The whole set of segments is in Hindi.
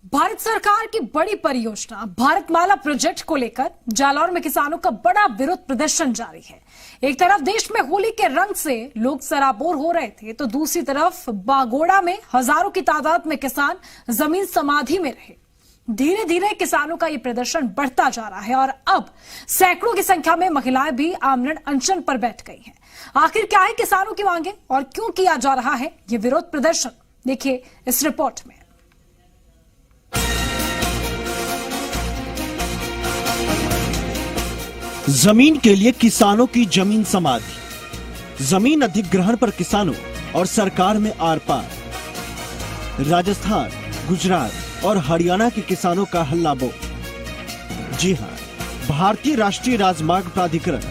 भारत सरकार की बड़ी परियोजना भारतमाला प्रोजेक्ट को लेकर जालौर में किसानों का बड़ा विरोध प्रदर्शन जारी है। एक तरफ देश में होली के रंग से लोग सराबोर हो रहे थे, तो दूसरी तरफ बागोड़ा में हजारों की तादाद में किसान जमीन समाधि में रहे। धीरे धीरे किसानों का ये प्रदर्शन बढ़ता जा रहा है और अब सैकड़ों की संख्या में महिलाएं भी आमरण अनशन पर बैठ गई हैं। आखिर क्या है किसानों की मांगे और क्यों किया जा रहा है ये विरोध प्रदर्शन, देखिए इस रिपोर्ट में। जमीन के लिए किसानों की जमीन समाधि, जमीन अधिग्रहण पर किसानों और सरकार में आर पार। राजस्थान, गुजरात और हरियाणा के किसानों का हल्ला बोल। जी हां, भारतीय राष्ट्रीय राजमार्ग प्राधिकरण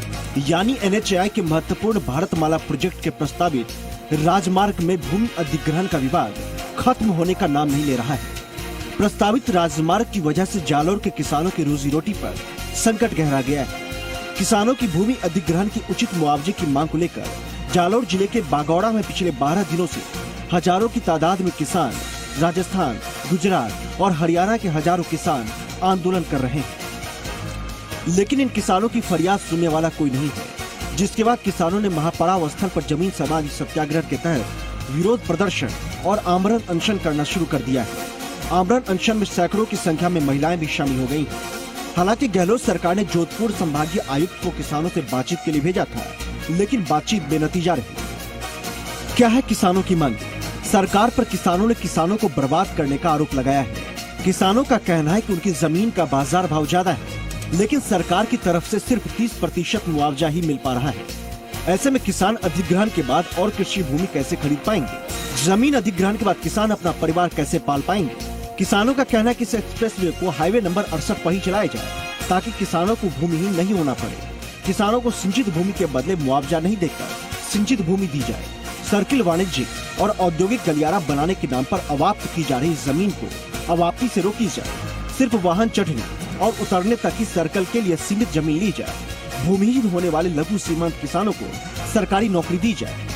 यानी NHAI के महत्वपूर्ण भारतमाला प्रोजेक्ट के प्रस्तावित राजमार्ग में भूमि अधिग्रहण का विवाद खत्म होने का नाम नहीं ले रहा है। प्रस्तावित राजमार्ग की वजह से जालौर के किसानों की रोजी रोटी पर संकट गहरा गया है। किसानों की भूमि अधिग्रहण की उचित मुआवजे की मांग को लेकर जालौर जिले के बागौड़ा में पिछले 12 दिनों से हजारों की तादाद में किसान राजस्थान, गुजरात और हरियाणा के हजारों किसान आंदोलन कर रहे हैं। लेकिन इन किसानों की फरियाद सुनने वाला कोई नहीं है, जिसके बाद किसानों ने महापड़ाव स्थल पर जमीन समाधि सत्याग्रह के तहत विरोध प्रदर्शन और आमरण अनशन करना शुरू कर दिया है। आमरण अनशन में सैकड़ों की संख्या में महिलाएं भी शामिल हो गयी हैं। हालांकि गहलोत सरकार ने जोधपुर संभागीय आयुक्त को किसानों से बातचीत के लिए भेजा था, लेकिन बातचीत बेनतीजा रही। क्या है किसानों की मांग? सरकार पर किसानों ने किसानों को बर्बाद करने का आरोप लगाया है। किसानों का कहना है कि उनकी जमीन का बाजार भाव ज्यादा है, लेकिन सरकार की तरफ से सिर्फ 30% मुआवजा ही मिल पा रहा है। ऐसे में किसान अधिग्रहण के बाद और कृषि भूमि कैसे खरीद पाएंगे? जमीन अधिग्रहण के बाद किसान अपना परिवार कैसे पाल पाएंगे? किसानों का कहना है कि इस एक्सप्रेसवे को हाईवे नंबर 68 पर ही चलाया जाए, ताकि किसानों को भूमिहीन नहीं होना पड़े। किसानों को सिंचित भूमि के बदले मुआवजा नहीं देकर सिंचित भूमि दी जाए। सर्किल वाणिज्यिक और औद्योगिक गलियारा बनाने के नाम पर अवाप्त की जा रही जमीन को अवाप्ति से रोकी जाए। सिर्फ वाहन चढ़ने और उतरने तक ही सर्कल के लिए सीमित जमीन ली जाए। भूमिहीन होने वाले लघु सीमांत किसानों को सरकारी नौकरी दी जाए।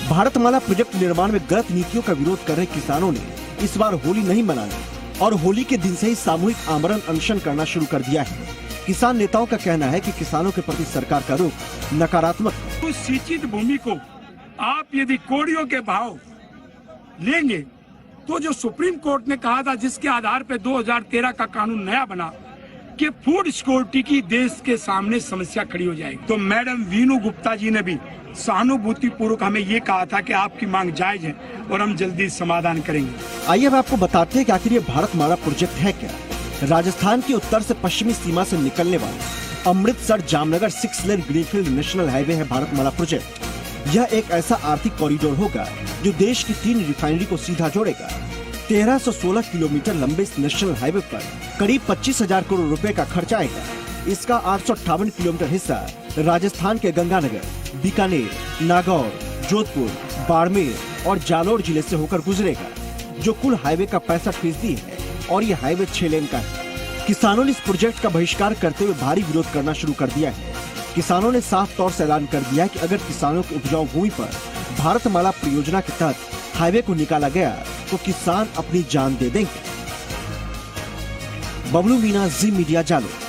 भारतमाला प्रोजेक्ट निर्माण में गलत नीतियों का विरोध कर रहे किसानों ने इस बार होली नहीं मनाने और होली के दिन से ही सामूहिक आमरण अनशन करना शुरू कर दिया है। किसान नेताओं का कहना है कि किसानों के प्रति सरकार का रुख नकारात्मक है। उस सिंचित भूमि को आप यदि कौड़ियों के भाव लेंगे तो जो सुप्रीम कोर्ट ने कहा था, जिसके आधार पे 2013 का कानून नया बना कि फूड सिक्योरिटी की देश के सामने समस्या खड़ी हो जाएगी, तो मैडम वीनू गुप्ता जी ने भी सहानुभूति पूर्वक हमें ये कहा था कि आपकी मांग जायज है और हम जल्दी समाधान करेंगे। आइए अब आपको बताते हैं कि आखिर ये भारतमाला प्रोजेक्ट है क्या। राजस्थान की उत्तर से पश्चिमी सीमा से निकलने वाला Amritsar Jamnagar 6 lane greenfield national highway है भारतमाला प्रोजेक्ट। यह एक ऐसा आर्थिक कॉरिडोर होगा जो देश की 3 रिफाइनरी को सीधा जोड़ेगा। 1316 किलोमीटर लंबे इस नेशनल हाईवे पर करीब 25,000 करोड़ रुपए का खर्च आएगा। इसका 858 किलोमीटर हिस्सा राजस्थान के गंगानगर, बीकानेर, नागौर, जोधपुर, बाड़मेर और जालौर जिले से होकर गुजरेगा, जो कुल हाईवे का 65% है और ये हाईवे 6 लेन का है। किसानों ने इस प्रोजेक्ट का बहिष्कार करते हुए भारी विरोध करना शुरू कर दिया है। किसानों ने साफ तौर से ऐलान कर दिया है कि अगर किसानों की उपजाऊ भूमि पर भारतमाला परियोजना के तहत हाईवे को निकाला गया तो किसान अपनी जान दे देंगे। बबलू मीना, जी मीडिया, जालौर।